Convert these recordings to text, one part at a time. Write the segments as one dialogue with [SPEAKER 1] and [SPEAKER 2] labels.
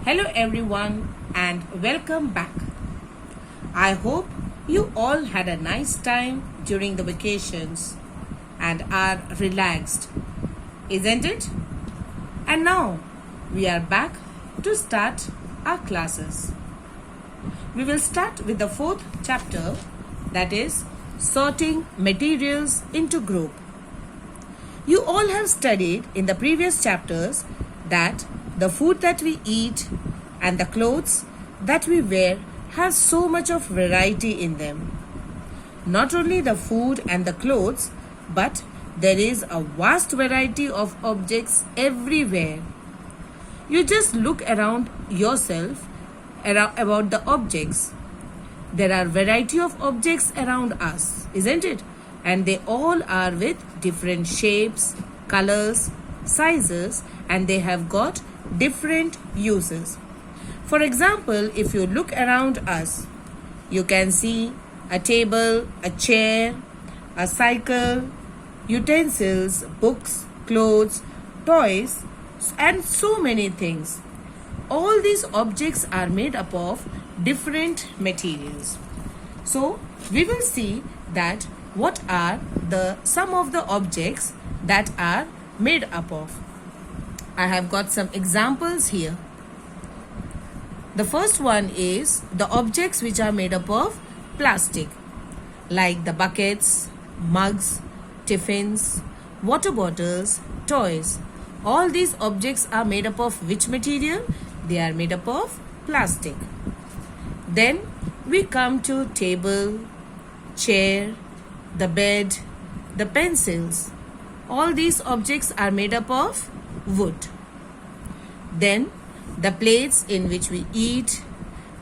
[SPEAKER 1] Hello everyone and welcome back. I hope you all had a nice time during the vacations and are relaxed, isn't it? And now we are back to start our classes. We will start with the fourth chapter, that is sorting materials into group. You all have studied in the previous chapters that the food that we eat and the clothes that we wear have so much of variety in them. Not only the food and the clothes, but there is a vast variety of objects everywhere. You just look around yourself about the objects. There are variety of objects around us, isn't it? And they all are with different shapes, colors, sizes, and they have got different uses. For example, if you look around us, you can see a table, a chair, a cycle, utensils, books, clothes, toys, and so many things. All these objects are made up of different materials. So, we will see that what are some of the objects that are made up of. I have got some examples here. The first one is the objects which are made up of plastic, like the buckets, mugs, tiffins, water bottles, toys. All these objects are made up of which material? They are made up of plastic. Then we come to table, chair, the bed, the pencils. All these objects are made up of wood. Then the plates in which we eat,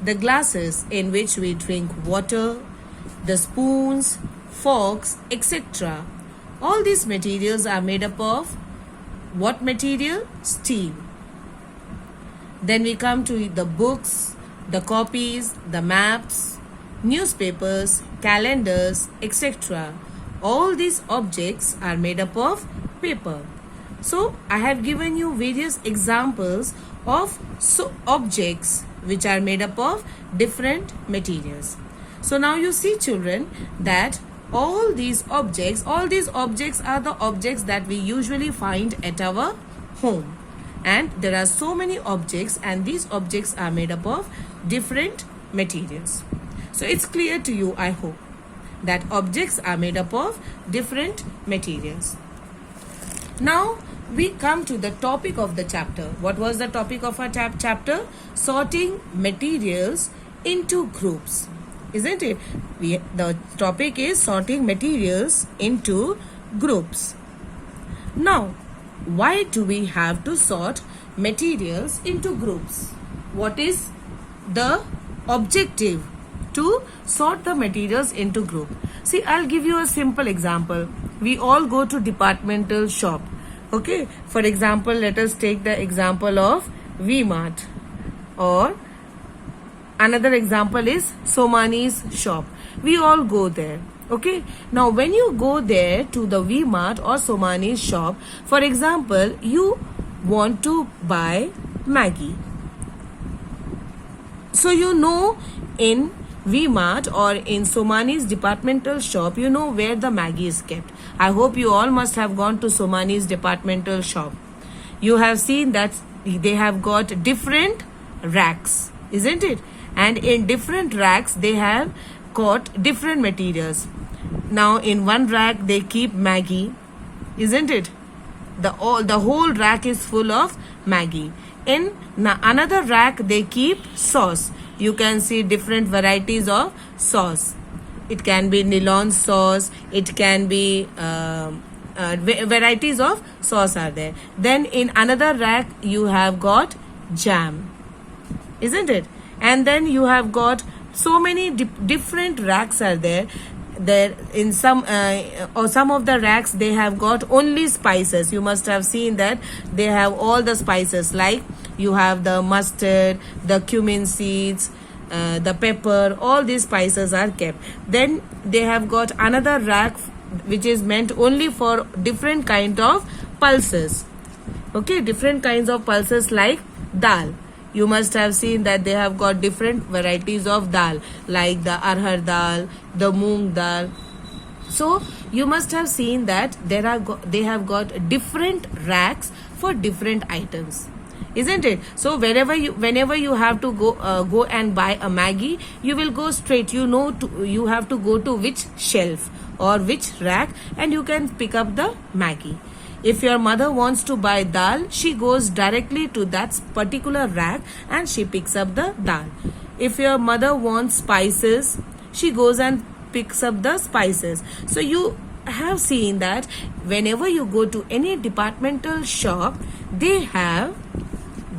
[SPEAKER 1] the glasses in which we drink water, the spoons, forks, etc. All these materials are made up of what material? Steel. Then we come to the books, the copies, the maps, newspapers, calendars, etc. All these objects are made up of paper. So, I have given you various examples of objects which are made up of different materials. So, now you see children that all these objects are the objects that we usually find at our home. And there are so many objects, and these objects are made up of different materials. So, it's clear to you, I hope, that objects are made up of different materials. Now, we come to the topic of the chapter. What was the topic of our chapter? Sorting materials into groups. Isn't it? The topic is sorting materials into groups. Now, why do we have to sort materials into groups? What is the objective to sort the materials into group? See, I'll give you a simple example. We all go to departmental shop. Okay, for example, let us take the example of V-Mart, or another example is Somani's shop. We all go there. Okay, now when you go there to the V-Mart or Somani's shop, for example, you want to buy Maggi. So you know in V-Mart or in Somani's departmental shop, you know where the Maggi is kept. I hope you all must have gone to Somani's departmental shop. You have seen that they have got different racks, isn't it? And in different racks, they have got different materials. Now, in one rack, they keep Maggi, isn't it? The whole rack is full of Maggi. In another rack, they keep sauce. You can see different varieties of sauce. It can be nylon sauce. It can be varieties of sauce are there. Then in another rack you have got jam, isn't it? And then you have got so many different racks are there. There in some of the racks they have got only spices. You must have seen that they have all the spices, like you have the mustard, the cumin seeds, the pepper, all these spices are kept. Then they have got another rack which is meant only for different kind of pulses. Okay, different kinds of pulses like dal. You must have seen that they have got different varieties of dal, like the arhar dal, the moong dal. So you must have seen that they have got different racks for different items, isn't it? So whenever you have to go and buy a Maggi, you will go straight. You have to go to which shelf or which rack, and you can pick up the Maggi. If your mother wants to buy dal, she goes directly to that particular rack and she picks up the dal. If your mother wants spices, she goes and picks up the spices. So you have seen that whenever you go to any departmental shop, they have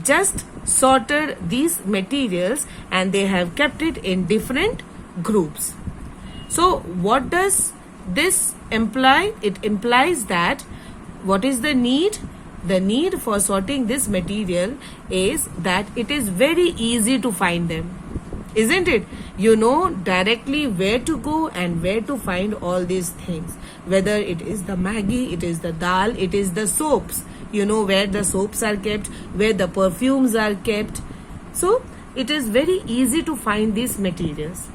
[SPEAKER 1] just sorted these materials and they have kept it in different groups. So what does this imply? It implies that what is the need? The need for sorting this material is that it is very easy to find them, isn't it? You know directly where to go and where to find all these things. Whether it is the Maggi, it is the dal, it is the soaps. You know where the soaps are kept, where the perfumes are kept. So it is very easy to find these materials.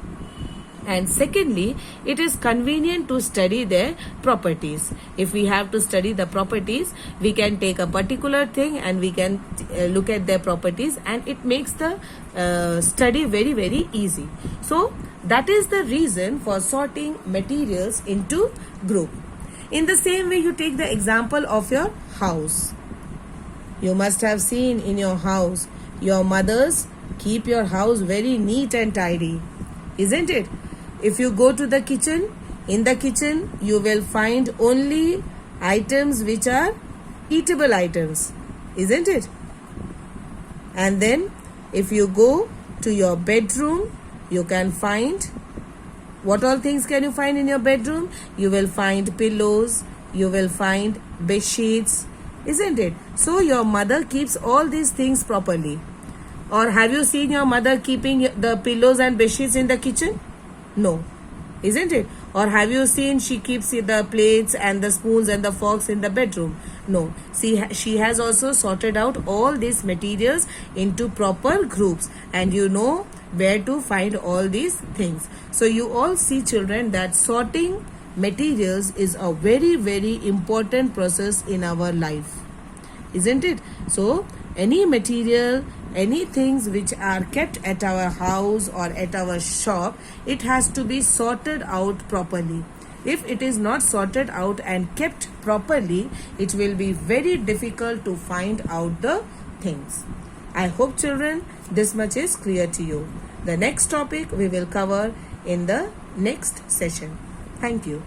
[SPEAKER 1] And secondly, it is convenient to study their properties. If we have to study the properties, we can take a particular thing and we can look at their properties, and it makes the study very, very easy. So that is the reason for sorting materials into group. In the same way, you take the example of your house. You must have seen in your house, your mothers keep your house very neat and tidy, isn't it? If you go to the kitchen, in the kitchen you will find only items which are eatable items, isn't it? And then if you go to your bedroom, you can find, what all things can you find in your bedroom? You will find pillows, you will find bed sheets, isn't it? So your mother keeps all these things properly. Or have you seen your mother keeping the pillows and bed sheets in the kitchen? No, isn't it? Or have you seen she keeps the plates and the spoons and the forks in the bedroom? No. See, she has also sorted out all these materials into proper groups, and you know where to find all these things. So you all see, children, that sorting materials is a very, very important process in our life, isn't it? So any material, any things which are kept at our house or at our shop, it has to be sorted out properly. If it is not sorted out and kept properly, it will be very difficult to find out the things. I hope, children, this much is clear to you. The next topic we will cover in the next session. Thank you.